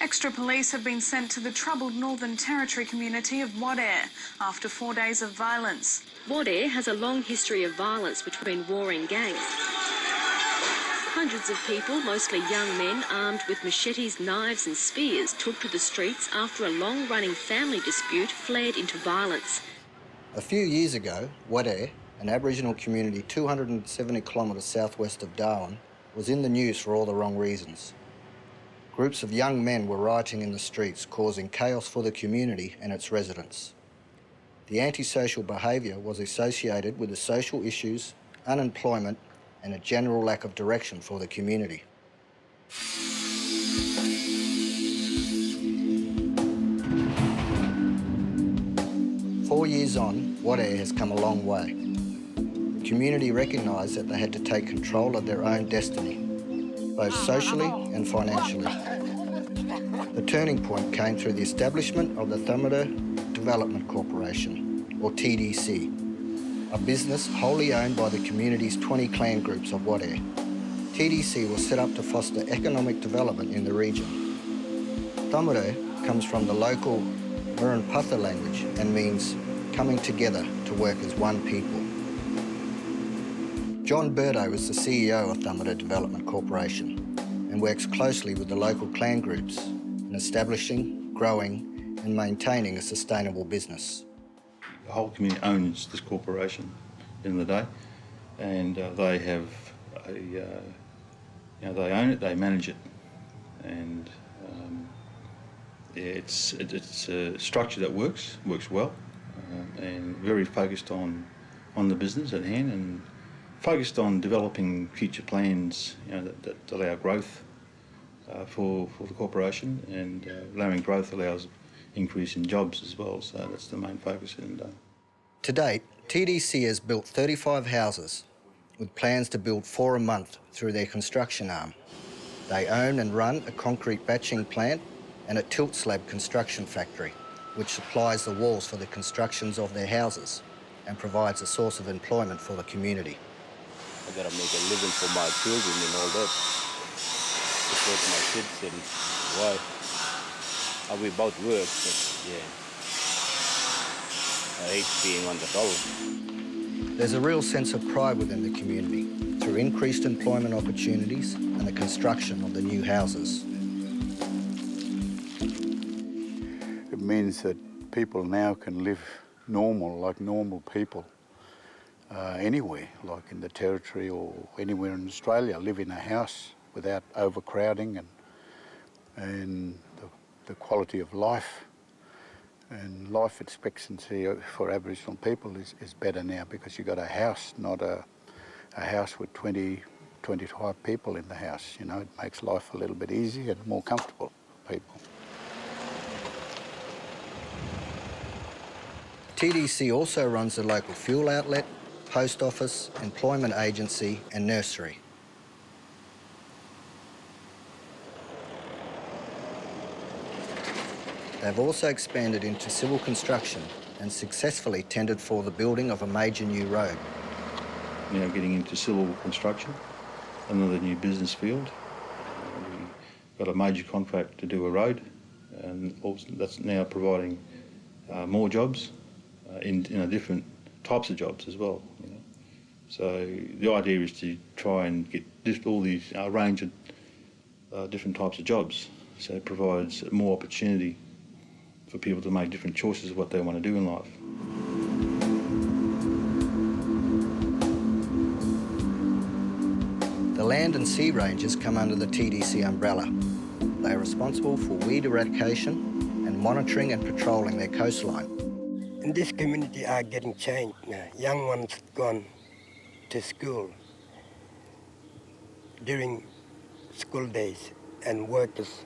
Extra police have been sent to the troubled Northern Territory community of Wadeye after 4 days of violence. Wadeye has a long history of violence between warring gangs. Hundreds of people, mostly young men, armed with machetes, knives and spears, took to the streets after a long-running family dispute flared into violence. A few years ago, Wadeye, an Aboriginal community 270 kilometres southwest of Darwin, was in the news for all the wrong reasons. Groups of young men were rioting in the streets, causing chaos for the community and its residents. The antisocial behaviour was associated with the social issues, unemployment and a general lack of direction for the community. 4 years on, Wadeye has come a long way. The community recognised that they had to take control of their own destiny, both socially and financially. The turning point came through the establishment of the Wadeye Development Corporation, or TDC, a business wholly owned by the community's 20 clan groups of Wadeye. TDC was set up to foster economic development in the region. Wadeye comes from the local Murrunputha language and means coming together to work as one people. John Burdo is the CEO of Wadeye Development Corporation and works closely with the local clan groups in establishing, growing and maintaining a sustainable business. The whole community owns this corporation in the day, and they have they own it, they manage it, and it's a structure that works well, and very focused on the business at hand, and focused on developing future plans, that allow growth for the corporation, and allowing growth allows increase in jobs as well, so that's the main focus. To date, TDC has built 35 houses, with plans to build 4 a month through their construction arm. They own and run a concrete batching plant and a tilt slab construction factory, which supplies the walls for the constructions of their houses and provides a source of employment for the community. I gotta make a living for my children and all that, support my kids and wife. We both work, but yeah, I hate being on the road. There's a real sense of pride within the community through increased employment opportunities and the construction of the new houses. It means that people now can live normal, like normal people, anywhere, like in the Territory or anywhere in Australia, live in a house without overcrowding, and the quality of life and life expectancy for Aboriginal people is better now because you've got a house, not a house with 20, 25 people in the house. It makes life a little bit easier and more comfortable for people. TDC also runs the local fuel outlet, post office, employment agency and nursery. They've also expanded into civil construction and successfully tendered for the building of a major new road. Now getting into civil construction, another new business field. We got a major contract to do a road, and also that's now providing more jobs in different types of jobs as well. So the idea is to try and get all these range of different types of jobs. So it provides more opportunity for people to make different choices of what they want to do in life. The land and sea ranges come under the TDC umbrella. They are responsible for weed eradication and monitoring and patrolling their coastline. In this community are getting changed now. Young ones gone to school during school days, and workers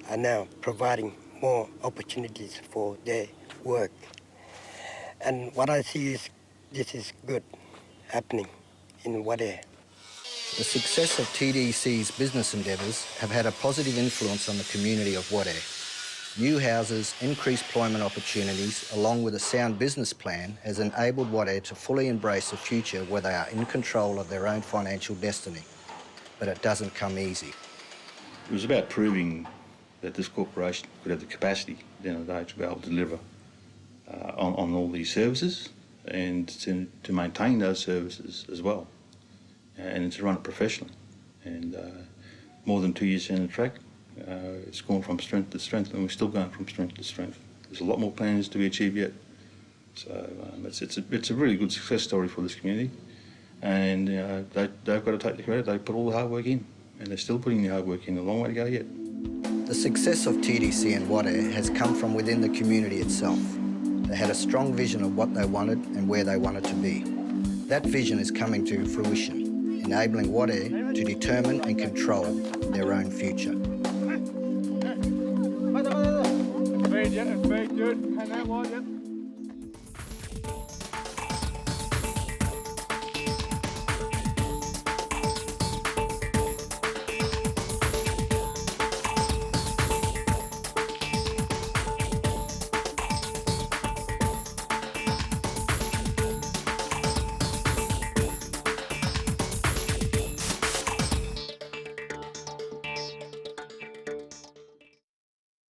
are now providing more opportunities for their work. And what I see is this is good happening in Wadeye. The success of TDC's business endeavours have had a positive influence on the community of Wadeye. New houses, increased employment opportunities, along with a sound business plan, has enabled Wadeye to fully embrace a future where they are in control of their own financial destiny. But it doesn't come easy. It was about proving that this corporation could have the capacity at the end of the day to be able to deliver on all these services and to maintain those services as well, and to run it professionally. And more than 2 years down the track, it's gone from strength to strength, and we're still going from strength to strength. There's a lot more plans to be achieved yet. So it's a really good success story for this community, and they've got to take the credit. They put all the hard work in, and they're still putting the hard work in. A long way to go yet. The success of TDC and Wadeye has come from within the community itself. They had a strong vision of what they wanted and where they wanted to be. That vision is coming to fruition, enabling Wadeye to determine and control their own future. Very good.